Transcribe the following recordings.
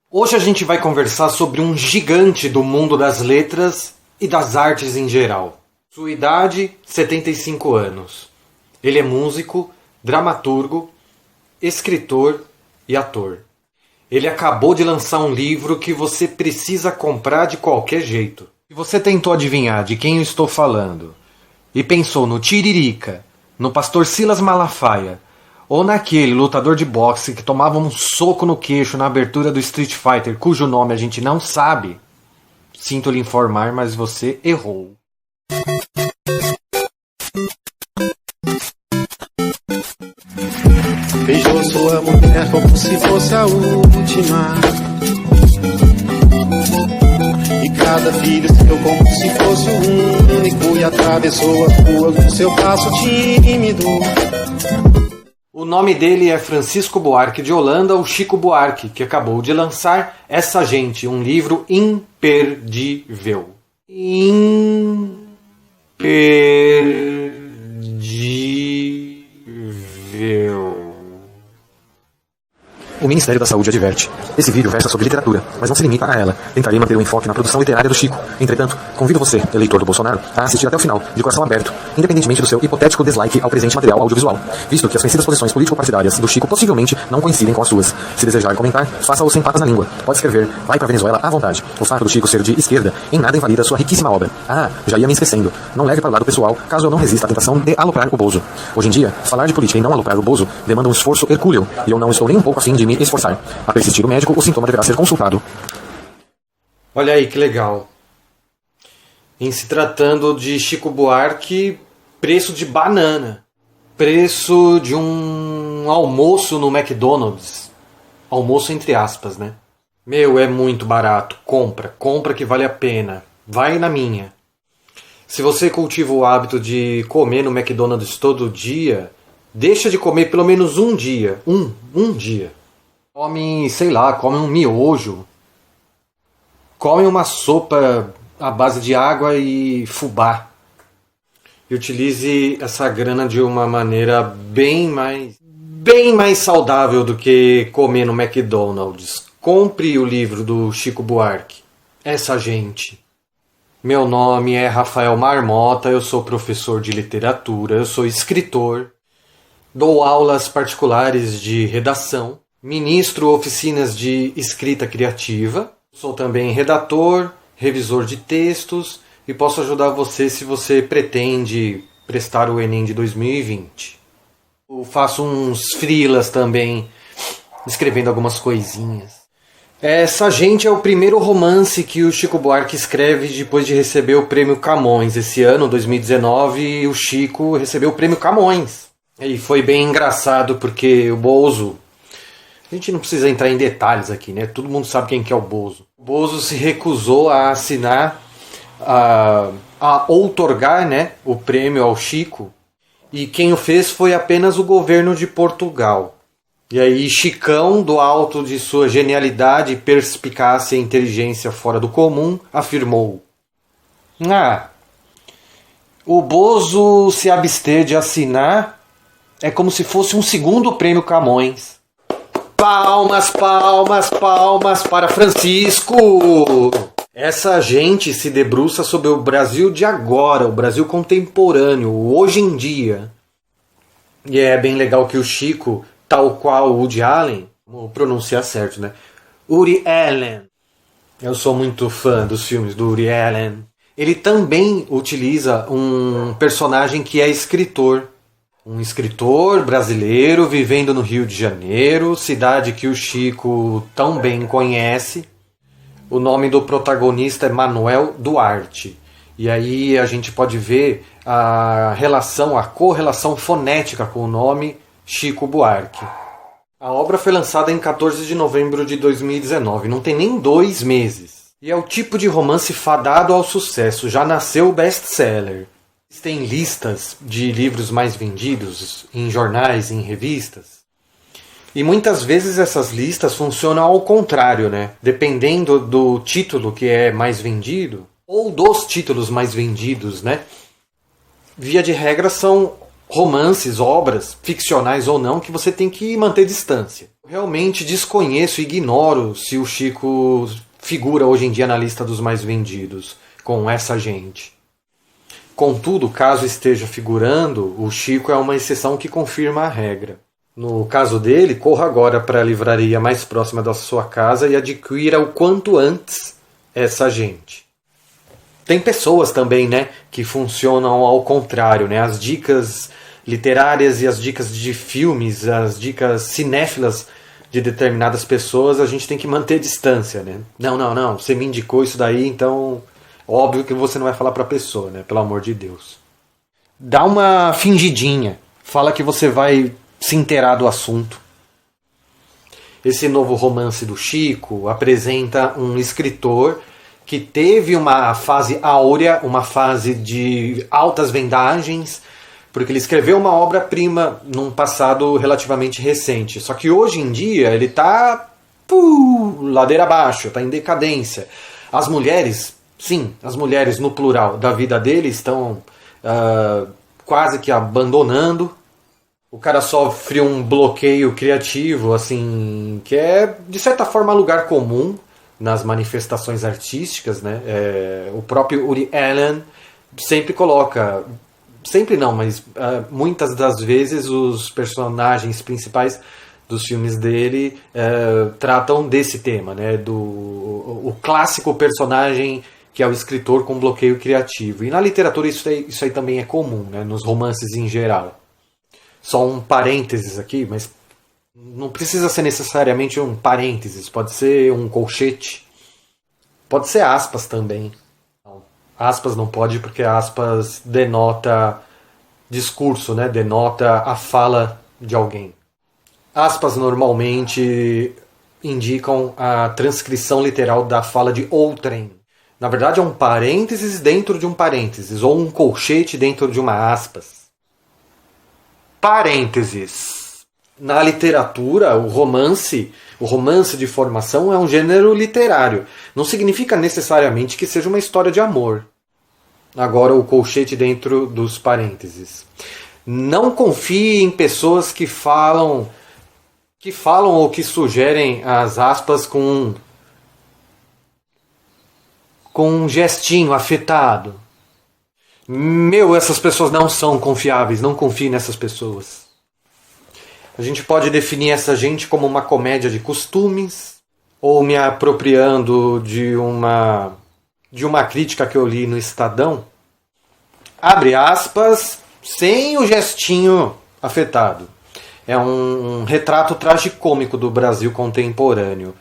Hoje a gente vai conversar sobre um gigante do mundo das letras e das artes em geral. Sua idade, 75 anos. Ele é músico, dramaturgo, escritor e ator. Ele acabou de lançar um livro que você precisa comprar de qualquer jeito. Se você tentou adivinhar de quem eu estou falando e pensou no Tiririca, no Pastor Silas Malafaia ou naquele lutador de boxe que tomava um soco no queixo na abertura do Street Fighter, cujo nome a gente não sabe, sinto lhe informar, mas você errou. Beijou sua mulher como se fosse a última, e cada filho seu como se fosse o único, e atravessou a rua com seu passo tímido. O nome dele é Francisco Buarque de Holanda, ou Chico Buarque, que acabou de lançar Essa Gente, um livro imperdível. Imperdível. O Ministério da Saúde adverte. Esse vídeo versa sobre literatura, mas não se limita a ela. Tentarei manter o enfoque na produção literária do Chico. Entretanto, convido você, eleitor do Bolsonaro, a assistir até o final, de coração aberto, independentemente do seu hipotético dislike ao presente material audiovisual, visto que as conhecidas posições político-partidárias do Chico possivelmente não coincidem com as suas. Se desejar comentar, faça-o sem papas na língua. Pode escrever, vai pra Venezuela à vontade. O fato do Chico ser de esquerda em nada invalida sua riquíssima obra. Ah, já ia me esquecendo. Não leve para o lado pessoal, caso eu não resista à tentação de aloprar o Bozo. Hoje em dia, falar de política e não aloprar o Bozo demanda um esforço hercúleo, e eu não estou nem um pouco afim de me esforçar. A persistir o médico, o sintoma deverá ser consultado. Olha aí que legal. Em se tratando de Chico Buarque, preço de banana. Preço de um almoço no McDonald's. Almoço entre aspas, né? Meu, é muito barato. Compra que vale a pena. Vai na minha. Se você cultiva o hábito de comer no McDonald's todo dia, deixa de comer pelo menos um dia. Um dia. Come, sei lá, come um miojo. Come uma sopa à base de água e fubá. E utilize essa grana de uma maneira bem mais saudável do que comer no McDonald's. Compre o livro do Chico Buarque. Essa Gente. Meu nome é Rafael Marmota, eu sou professor de literatura, eu sou escritor, dou aulas particulares de redação, ministro oficinas de escrita criativa, sou também redator, revisor de textos e posso ajudar você se você pretende prestar o Enem de 2020. Eu faço uns freelas também, escrevendo algumas coisinhas. Essa Gente é o primeiro romance que o Chico Buarque escreve depois de receber o Prêmio Camões. Esse ano, 2019, o Chico recebeu o Prêmio Camões. E foi bem engraçado porque o Bozo... A gente não precisa entrar em detalhes aqui, né? Todo mundo sabe quem que é o Bozo. O Bozo se recusou a assinar, a outorgar, né, o prêmio ao Chico. E quem o fez foi apenas o governo de Portugal. E aí Chicão, do alto de sua genialidade, perspicácia e inteligência fora do comum, afirmou: o Bozo se abster de assinar é como se fosse um segundo prêmio Camões. Palmas, palmas, palmas para Francisco! Essa Gente se debruça sobre o Brasil de agora, o Brasil contemporâneo, o hoje em dia. E é bem legal que o Chico, tal qual o Woody Allen, vou pronunciar certo, né? Woody Allen. Eu sou muito fã dos filmes do Woody Allen. Ele também utiliza um personagem que é escritor. Um escritor brasileiro vivendo no Rio de Janeiro, cidade que o Chico tão bem conhece. O nome do protagonista é Manuel Duarte. E aí a gente pode ver a correlação fonética com o nome Chico Buarque. A obra foi lançada em 14 de novembro de 2019, não tem nem 2 meses. E é o tipo de romance fadado ao sucesso, já nasceu best-seller. Existem listas de livros mais vendidos em jornais, em revistas. E muitas vezes essas listas funcionam ao contrário, né? Dependendo do título que é mais vendido, ou dos títulos mais vendidos, né? Via de regra são romances, obras, ficcionais ou não, que você tem que manter distância. Eu realmente desconheço e ignoro se o Chico figura hoje em dia na lista dos mais vendidos com essa gente. Contudo, caso esteja figurando, o Chico é uma exceção que confirma a regra. No caso dele, corra agora para a livraria mais próxima da sua casa e adquira o quanto antes essa gente. Tem pessoas também, né, que funcionam ao contrário, né? As dicas literárias e as dicas de filmes, as dicas cinéfilas de determinadas pessoas, a gente tem que manter distância, né? Não, você me indicou isso daí, então óbvio que você não vai falar para a pessoa, né? Pelo amor de Deus. Dá uma fingidinha, fala que você vai se inteirar do assunto. Esse novo romance do Chico apresenta um escritor que teve uma fase áurea, uma fase de altas vendagens, porque ele escreveu uma obra-prima num passado relativamente recente. Só que hoje em dia ele está ladeira abaixo, está em decadência. As mulheres, sim, as mulheres no plural da vida dele estão quase que abandonando. O cara sofre um bloqueio criativo, assim, que é de certa forma lugar comum nas manifestações artísticas, né? O próprio Woody Allen sempre coloca, sempre não, mas muitas das vezes os personagens principais dos filmes dele tratam desse tema, né? O clássico personagem que é o escritor com bloqueio criativo. E na literatura isso aí também é comum, né? Nos romances em geral. Só um parênteses aqui, mas não precisa ser necessariamente um parênteses, pode ser um colchete, pode ser aspas também. Não, aspas não pode porque aspas denota discurso, né? Denota a fala de alguém. Aspas normalmente indicam a transcrição literal da fala de outrem. Na verdade é um parênteses dentro de um parênteses, ou um colchete dentro de uma aspas. Parênteses. Na literatura, o romance de formação é um gênero literário. Não significa necessariamente que seja uma história de amor. Agora o colchete dentro dos parênteses. Não confie em pessoas que falam ou que sugerem as aspas com um gestinho afetado. Essas pessoas não são confiáveis, não confie nessas pessoas. A gente pode definir essa gente como uma comédia de costumes, ou me apropriando de uma crítica que eu li no Estadão, abre aspas, sem o gestinho afetado. É um retrato tragicômico do Brasil contemporâneo.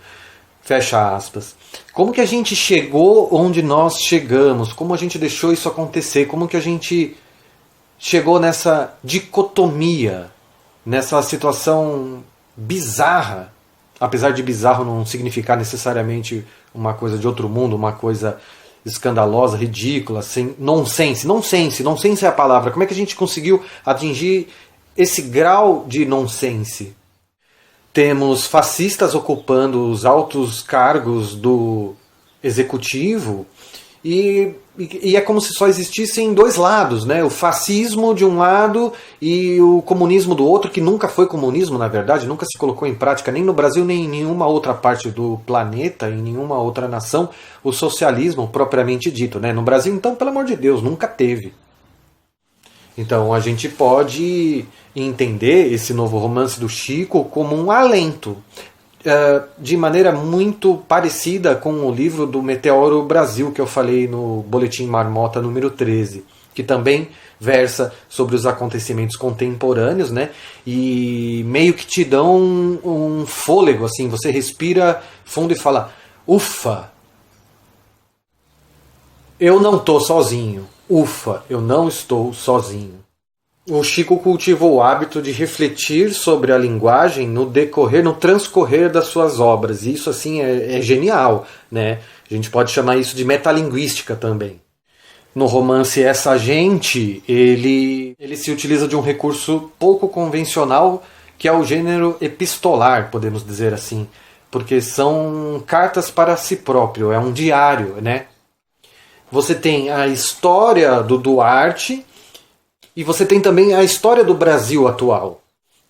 Fecha aspas. Como que a gente chegou onde nós chegamos? Como a gente deixou isso acontecer? Como que a gente chegou nessa dicotomia, nessa situação bizarra? Apesar de bizarro não significar necessariamente uma coisa de outro mundo, uma coisa escandalosa, ridícula, sem nonsense é a palavra. Como é que a gente conseguiu atingir esse grau de nonsense? Temos fascistas ocupando os altos cargos do executivo e é como se só existissem dois lados, né? O fascismo de um lado e o comunismo do outro, que nunca foi comunismo, na verdade, nunca se colocou em prática nem no Brasil, nem em nenhuma outra parte do planeta, em nenhuma outra nação, o socialismo propriamente dito, né? No Brasil, então, pelo amor de Deus, nunca teve. Então a gente pode entender esse novo romance do Chico como um alento, de maneira muito parecida com o livro do Meteoro Brasil que eu falei no Boletim Marmota número 13, que também versa sobre os acontecimentos contemporâneos, né? E meio que te dão um fôlego, assim, você respira fundo e fala, ufa, eu não estou sozinho. Ufa, eu não estou sozinho. O Chico cultivou o hábito de refletir sobre a linguagem no transcorrer das suas obras. E isso assim é genial, né? A gente pode chamar isso de metalinguística também. No romance Essa Gente, ele se utiliza de um recurso pouco convencional, que é o gênero epistolar, podemos dizer assim. Porque são cartas para si próprio, é um diário, né? Você tem a história do Duarte E você tem também a história do Brasil atual.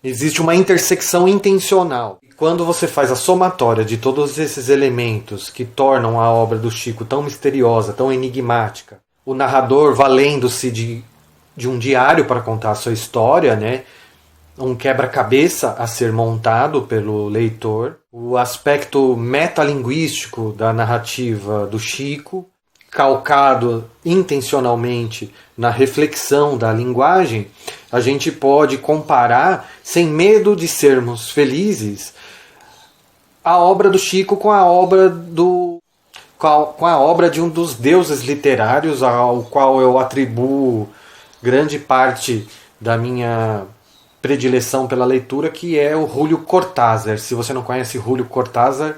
Existe uma intersecção intencional. Quando você faz a somatória de todos esses elementos que tornam a obra do Chico tão misteriosa, tão enigmática, o narrador valendo-se de um diário para contar a sua história, né? Um quebra-cabeça a ser montado pelo leitor, o aspecto metalinguístico da narrativa do Chico, calcado intencionalmente na reflexão da linguagem, a gente pode comparar, sem medo de sermos felizes, a obra do Chico com a obra de um dos deuses literários ao qual eu atribuo grande parte da minha predileção pela leitura, que é o Julio Cortázar. Se você não conhece Julio Cortázar,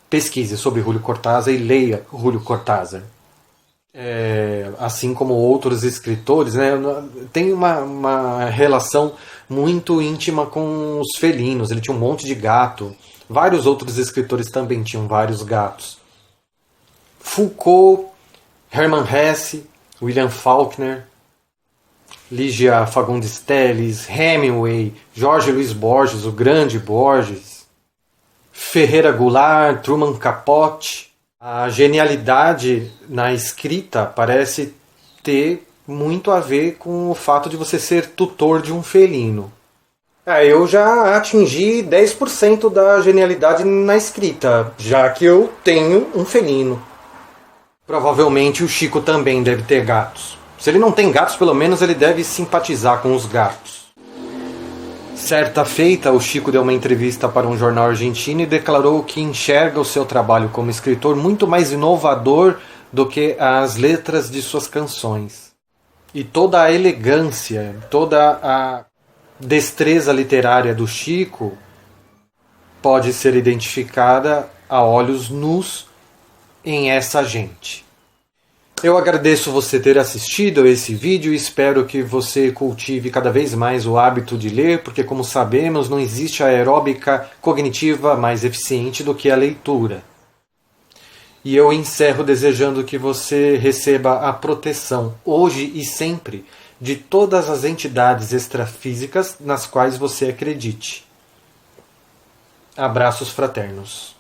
pesquise sobre Julio Cortázar e leia Julio Cortázar. Assim como outros escritores, né, tem uma relação muito íntima com os felinos. Ele tinha um monte de gato. Vários outros escritores também tinham vários gatos. Foucault, Hermann Hesse, William Faulkner, Ligia Fagundes Telles, Hemingway, Jorge Luiz Borges, o grande Borges, Ferreira Goulart, Truman Capote. A genialidade na escrita parece ter muito a ver com o fato de você ser tutor de um felino. Eu já atingi 10% da genialidade na escrita, já que eu tenho um felino. Provavelmente o Chico também deve ter gatos. Se ele não tem gatos, pelo menos ele deve simpatizar com os gatos. Certa feita, o Chico deu uma entrevista para um jornal argentino e declarou que enxerga o seu trabalho como escritor muito mais inovador do que as letras de suas canções. E toda a elegância, toda a destreza literária do Chico pode ser identificada a olhos nus em essa gente. Eu agradeço você ter assistido a esse vídeo e espero que você cultive cada vez mais o hábito de ler, porque, como sabemos, não existe aeróbica cognitiva mais eficiente do que a leitura. E eu encerro desejando que você receba a proteção, hoje e sempre, de todas as entidades extrafísicas nas quais você acredite. Abraços fraternos.